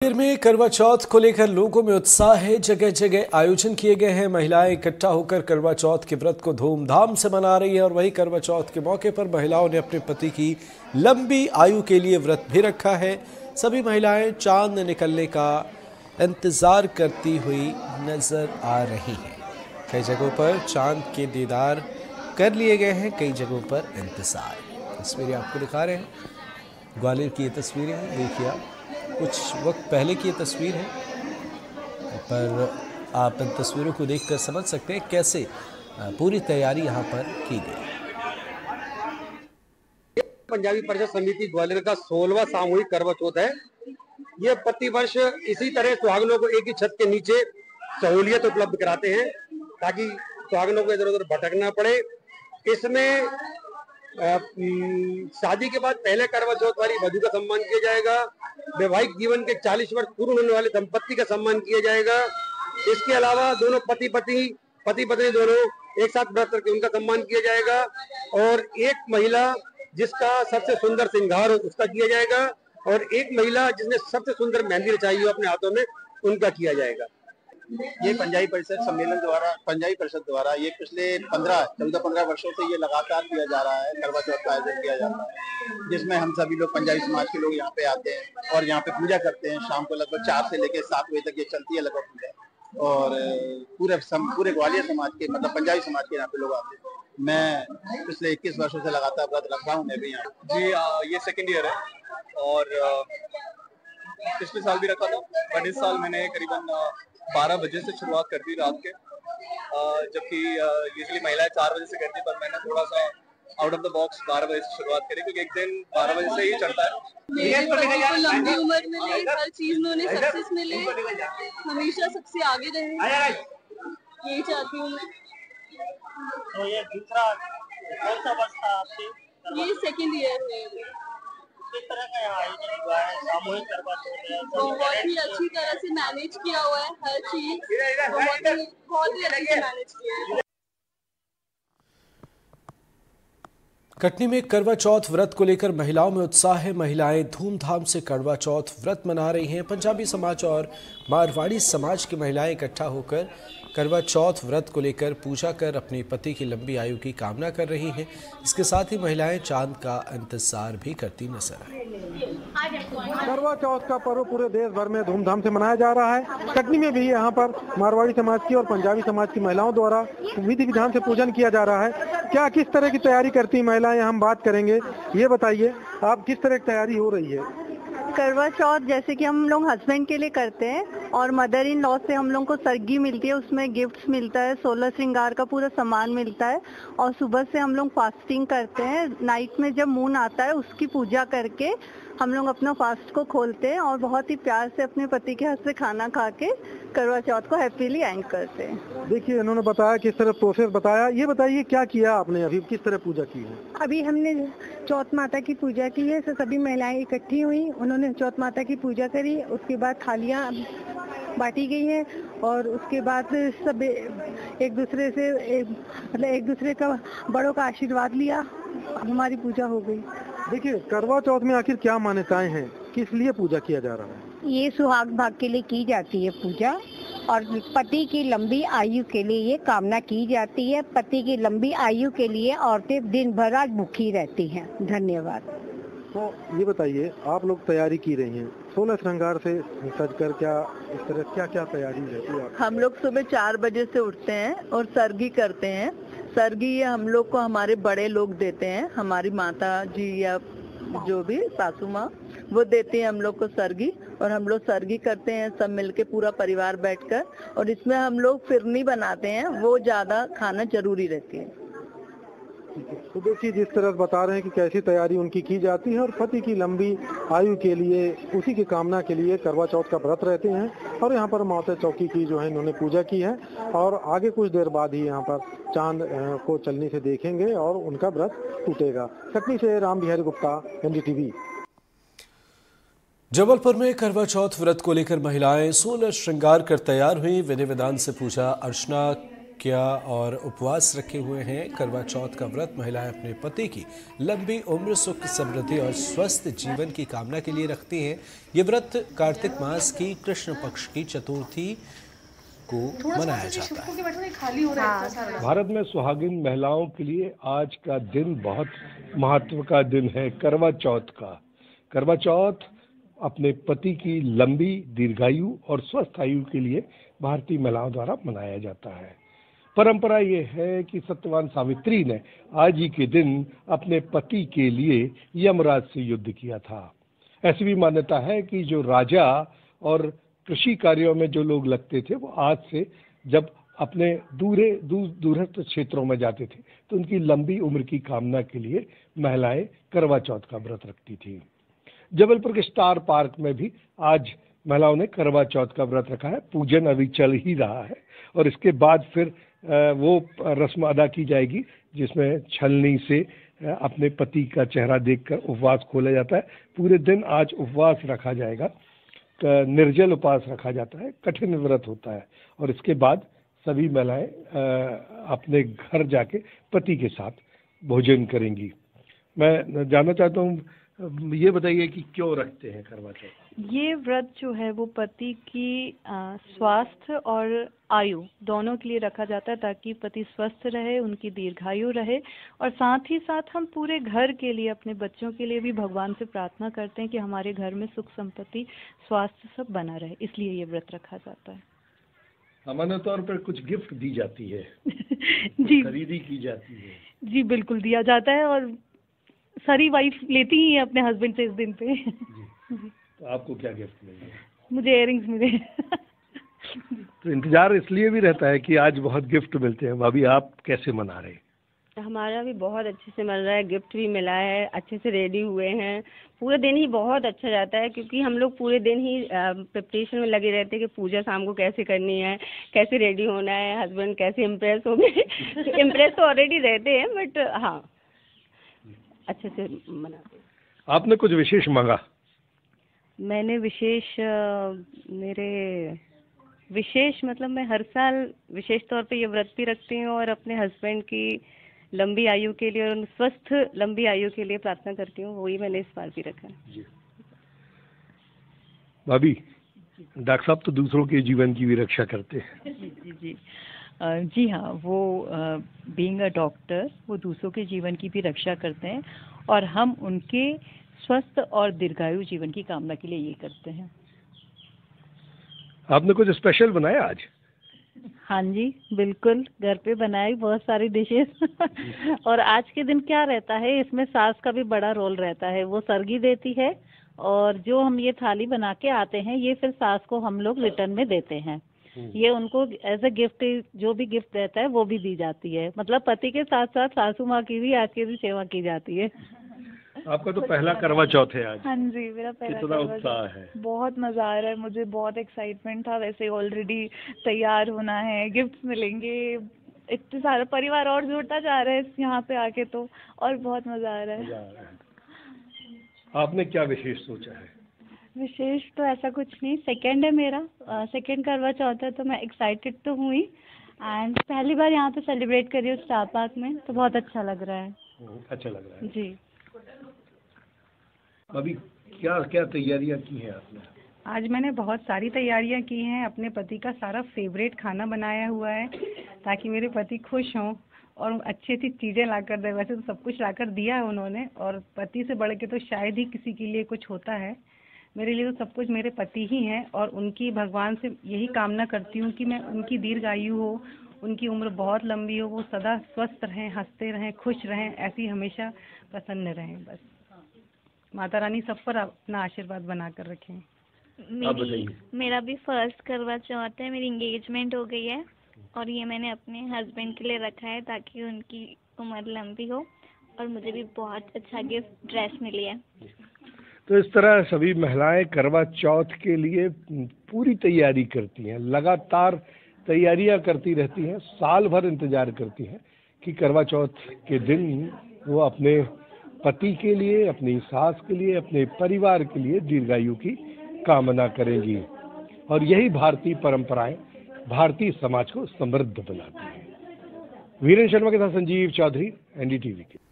कश्मीर में करवा चौथ को लेकर लोगों में उत्साह है। जगह जगह आयोजन किए गए हैं। महिलाएं इकट्ठा होकर करवा चौथ के व्रत को धूमधाम से मना रही हैं और वहीं करवा चौथ के मौके पर महिलाओं ने अपने पति की लंबी आयु के लिए व्रत भी रखा है। सभी महिलाएं चांद निकलने का इंतजार करती हुई नजर आ रही हैं। कई जगहों पर चांद के दीदार कर लिए गए हैं, कई जगहों पर इंतजार। तस्वीरें आपको दिखा रहे हैं, ग्वालियर की ये तस्वीरें हैं। देखिए, कुछ वक्त पहले की ये तस्वीर है, पर आप इन तस्वीरों को देखकर समझ सकते हैं कैसे पूरी तैयारी यहाँ पर की गई। पंजाबी परिषद समिति ग्वालियर का 16वां सामूहिक करवा चौथ है। ये प्रतिवर्ष इसी तरह सुहागनों को एक ही छत के नीचे सहूलियत उपलब्ध कराते हैं ताकि सुहागनों को इधर उधर भटकना पड़े। इसमें शादी के बाद पहले करवा चौथ वाली वधू का सम्मान किया जाएगा। वैवाहिक जीवन के 40 वर्ष पूर्ण होने वाले दंपत्ति का सम्मान किया जाएगा। इसके अलावा दोनों पति पत्नी दोनों एक साथ व्रत करके उनका सम्मान किया जाएगा और एक महिला जिसका सबसे सुंदर श्रृंगार हो उसका किया जाएगा और एक महिला जिसने सबसे सुंदर मेहंदी रचाई हो अपने हाथों में उनका किया जाएगा। ये पंजाबी परिषद द्वारा ये पिछले 14-15 वर्षों से ये लगातार किया जा रहा है। करवा चौथ का आयोजन किया जाता है जिसमें हम सभी लोग पंजाबी समाज के लोग यहाँ पे आते हैं और यहाँ पे पूजा करते हैं। शाम को लगभग 4 से लेकर 7 बजे तक ये चलती है लगभग पूजा और पूरे ग्वालियर समाज के मतलब पंजाबी समाज के यहाँ पे लोग आते हैं। मैं पिछले 21 वर्षों से लगातार व्रत रख रहा हूँ मैं भी यहाँ जी। ये सेकंड ईयर है और पिछले साल भी रखा था, बट इस साल मैंने करीबन 12 बजे से शुरुआत कर दी रात के, जबकि यूजुअली महिलाएं 4 बजे से करती, पर मैंने थोड़ा सा आउट ऑफ द बॉक्स 12 बजे से शुरुआत करी क्योंकि एक दिन 12 बजे से ही चढ़ता है। लंबी उम्र मिले, हर चीज में उन्हें सक्सेस मिले, हमेशा सबसे आगे रहे, यही चाहती हूँ मैं। तो ये दूसरा कौन सा वर्ष था आपके? ये सेकंड ईयर है। किस तरह का यहाँ आयोजन हुआ है? सामूहिक करवा चौथ है, बहुत ही अच्छी तरह से मैनेज किया हुआ है, हर चीज बहुत ही अच्छे से मैनेज किया है। कटनी में करवा चौथ व्रत को लेकर महिलाओं में उत्साह है। महिलाएं धूमधाम से करवा चौथ व्रत मना रही हैं। पंजाबी समाज और मारवाड़ी समाज की महिलाएं इकट्ठा होकर करवा चौथ व्रत को लेकर पूजा कर अपने पति की लंबी आयु की कामना कर रही हैं। इसके साथ ही महिलाएं चांद का इंतजार भी करती नजर आई। करवा चौथ का पर्व पूरे देश भर में धूमधाम से मनाया जा रहा है। कटनी में भी यहाँ पर मारवाड़ी समाज की और पंजाबी समाज की महिलाओं द्वारा विधि विधान से पूजन किया जा रहा है। क्या किस तरह की तैयारी करती महिलाएं, हम बात करेंगे। ये बताइए, आप किस तरह की तैयारी हो रही है? करवा चौथ जैसे कि हम लोग हस्बैंड के लिए करते हैं और मदर इन लॉ से हम लोग को सरगी मिलती है, उसमें गिफ्ट्स मिलता है, 16 श्रृंगार का पूरा सामान मिलता है और सुबह से हम लोग फास्टिंग करते हैं। नाइट में जब मून आता है उसकी पूजा करके हम लोग अपना फास्ट को खोलते हैं और बहुत ही प्यार से अपने पति के हाथ से खाना खा के करवा चौथ को हैप्पीली एंड करते हैं। देखिए, इन्होंने बताया किस तरह प्रोसेस बताया। ये बताइए क्या किया आपने अभी, किस तरह पूजा की है? अभी हमने चौथ माता की पूजा की है। सभी महिलाएं इकट्ठी हुई, उन्होंने चौथ माता की पूजा करी, उसके बाद थालियां बांटी गई है और उसके बाद सब एक दूसरे का बड़ों का आशीर्वाद लिया, हमारी पूजा हो गई। देखिए, करवा चौथ में आखिर क्या मान्यताएं हैं, किस लिए पूजा किया जा रहा है? ये सुहाग भाग के लिए की जाती है पूजा और पति की लंबी आयु के लिए ये कामना की जाती है। पति की लंबी आयु के लिए औरतें दिन भर आज भूखी रहती हैं। धन्यवाद। तो ये बताइए, आप लोग तैयारी की रही हैं 16 श्रृंगार से सजकर, क्या इस तरह क्या तैयारी रहती है? हम लोग सुबह 4 बजे से उठते हैं और सरगी करते हैं। सरगी ये हम लोग को हमारे बड़े लोग देते हैं, हमारी माता जी या जो भी सासू माँ वो देते हैं हम लोग को सरगी, और हम लोग सरगी करते हैं सब मिलके पूरा परिवार बैठकर, और इसमें हम लोग फिरनी बनाते हैं, वो ज्यादा खाना जरूरी रहती है। तो देखिए, जिस तरह बता रहे हैं कि कैसी तैयारी उनकी की जाती है और पति की लंबी आयु के लिए, उसी की कामना के लिए करवा चौथ का व्रत रहते हैं। और यहाँ पर माता चौकी की जो है इन्होंने पूजा की है और आगे कुछ देर बाद ही यहाँ पर चांद को चलने से देखेंगे और उनका व्रत टूटेगा। कटनी से राम बिहारी गुप्ता, एनडीटीवी। जबलपुर में करवा चौथ व्रत को लेकर महिलाएं 16 श्रृंगार कर तैयार हुई। विधि विधान से पूजा अर्चना किया और उपवास रखे हुए हैं। करवा चौथ का व्रत महिलाएं अपने पति की लंबी उम्र, सुख, समृद्धि और स्वस्थ जीवन की कामना के लिए रखती हैं। ये व्रत कार्तिक मास की कृष्ण पक्ष की चतुर्थी को मनाया जाता है। भारत में सुहागिन महिलाओं के लिए आज का दिन बहुत महत्व का दिन है, करवा चौथ का। करवा चौथ अपने पति की लंबी, दीर्घायु और स्वस्थ आयु के लिए भारतीय महिलाओं द्वारा मनाया जाता है। परंपरा ये है कि सत्यवान सावित्री ने आज ही के दिन अपने पति के लिए यमराज से युद्ध किया था। ऐसी भी मान्यता है कि जो राजा और कृषि कार्यों में जो लोग लगते थे, वो आज से जब अपने दूरस्थ क्षेत्रों में जाते थे तो उनकी लंबी उम्र की कामना के लिए महिलाएं करवा चौथ का व्रत रखती थी। जबलपुर के स्टार पार्क में भी आज महिलाओं ने करवा चौथ का व्रत रखा है। पूजन अभी चल ही रहा है और इसके बाद फिर वो रस्म अदा की जाएगी जिसमें छलनी से अपने पति का चेहरा देखकर उपवास खोला जाता है। पूरे दिन आज उपवास रखा जाएगा, निर्जल उपवास रखा जाता है, कठिन व्रत होता है और इसके बाद सभी महिलाएं अपने घर जाके पति के साथ भोजन करेंगी। मैं जानना चाहता हूँ, ये बताइए कि क्यों रखते हैं करवा चौथ? ये व्रत जो है वो पति की स्वास्थ्य और आयु दोनों के लिए रखा जाता है ताकि पति स्वस्थ रहे, उनकी दीर्घायु रहे और साथ ही साथ हम पूरे घर के लिए, अपने बच्चों के लिए भी भगवान से प्रार्थना करते हैं कि हमारे घर में सुख संपत्ति, स्वास्थ्य सब बना रहे, इसलिए ये व्रत रखा जाता है। सामान्य तौर पर कुछ गिफ्ट दी जाती है जी, खरीदी की जाती है। जी बिल्कुल दिया जाता है और सारी वाइफ लेती ही है अपने हस्बैंड से इस दिन पे। तो आपको क्या गिफ्ट मिले? मुझे इयररिंग्स मिले। तो इंतजार इसलिए भी रहता है कि आज बहुत गिफ्ट मिलते हैं। भाभी, आप कैसे मना रहे हैं? हमारा भी बहुत अच्छे से मिल रहा है, गिफ्ट भी मिला है, अच्छे से रेडी हुए हैं। पूरे दिन ही बहुत अच्छा जाता है क्योंकि हम लोग पूरे दिन ही प्रिपरेशन में लगे रहते हैं कि पूजा शाम को कैसे करनी है, कैसे रेडी होना है, हस्बैंड कैसे इम्प्रेस हो गए। इम्प्रेस तो ऑलरेडी रहते हैं बट हाँ अच्छे से मनाते हैं। आपने कुछ विशेष मांगा? मैंने विशेष मतलब मैं हर साल विशेष तौर पे ये व्रत भी रखती हूँ और अपने हस्बैंड की लंबी आयु के लिए और स्वस्थ लंबी आयु के लिए प्रार्थना करती हूँ। वही मैंने इस बार भी रखा है। भाभी, डॉक्टर साहब तो दूसरों के जीवन की भी रक्षा करते हैं। जी हाँ, वो बीइंग अ डॉक्टर वो दूसरों के जीवन की भी रक्षा करते हैं और हम उनके स्वस्थ और दीर्घायु जीवन की कामना के लिए ये करते हैं। आपने कुछ स्पेशल बनाया आज? हाँ जी बिल्कुल, घर पे बनाई बहुत सारी डिशेस। और आज के दिन क्या रहता है, इसमें सास का भी बड़ा रोल रहता है। वो सरगी देती है और जो हम ये थाली बना के आते हैं ये फिर सास को हम लोग रिटर्न में देते हैं। ये उनको एज ए गिफ्ट, जो भी गिफ्ट रहता है वो भी दी जाती है। मतलब पति के साथ साथ सासू माँ की भी आके भी सेवा की जाती है। आपका तो पहला करवा चौथ है आज। हाँ जी, मेरा पहला। कितना उत्साह है? बहुत मजा आ रहा है मुझे, बहुत एक्साइटमेंट था। वैसे ऑलरेडी तैयार होना है, गिफ्ट मिलेंगे, इतने सारा परिवार और जुड़ता जा रहा है यहाँ पे आके तो और बहुत मजा आ रहा है। आपने क्या विशेष सोचा है? विशेष तो ऐसा कुछ नहीं, सेकंड है मेरा, सेकंड करवा चौथ है तो मैं एक्साइटेड तो हुई एंड पहली बार यहाँ पे सेलिब्रेट कर रही हूँ स्टार पार्क में, तो बहुत अच्छा लग रहा है। अच्छा लग रहा है जी। अभी क्या क्या तैयारियां की हैं आपने? आज मैंने बहुत सारी तैयारियां की हैं। अपने पति का सारा फेवरेट खाना बनाया हुआ है ताकि मेरे पति खुश हों और अच्छी अच्छी चीज़ें ला कर दें। वैसे तो सब कुछ ला कर दिया है उन्होंने और पति से बढ़ के तो शायद ही किसी के लिए कुछ होता है। मेरे लिए तो सब कुछ मेरे पति ही हैं और उनकी भगवान से यही कामना करती हूँ कि मैं उनकी दीर्घायु हो, उनकी उम्र बहुत लंबी हो, वो सदा स्वस्थ रहें, हंसते रहें, खुश रहें, ऐसी हमेशा प्रसन्न रहें। बस माता रानी सब पर अपना आशीर्वाद बना कर रखें। मेरा भी फर्स्ट करवा चौथ है, मेरी एंगेजमेंट हो गई है और ये मैंने अपने हस्बैंड के लिए रखा है ताकि उनकी उम्र लंबी हो और मुझे भी बहुत अच्छा गिफ्ट ड्रेस मिली है। तो इस तरह सभी महिलाएं करवा चौथ के लिए पूरी तैयारी करती हैं, लगातार तैयारियां करती रहती हैं, साल भर इंतजार करती हैं कि करवा चौथ के दिन वो अपने पति के लिए, अपनी सास के लिए, अपने परिवार के लिए दीर्घायु की कामना करेंगी। और यही भारतीय परंपराएं भारतीय समाज को समृद्ध बनाती हैं। वीरेंद्र शर्मा के साथ संजीव चौधरी, एनडीटीवी के।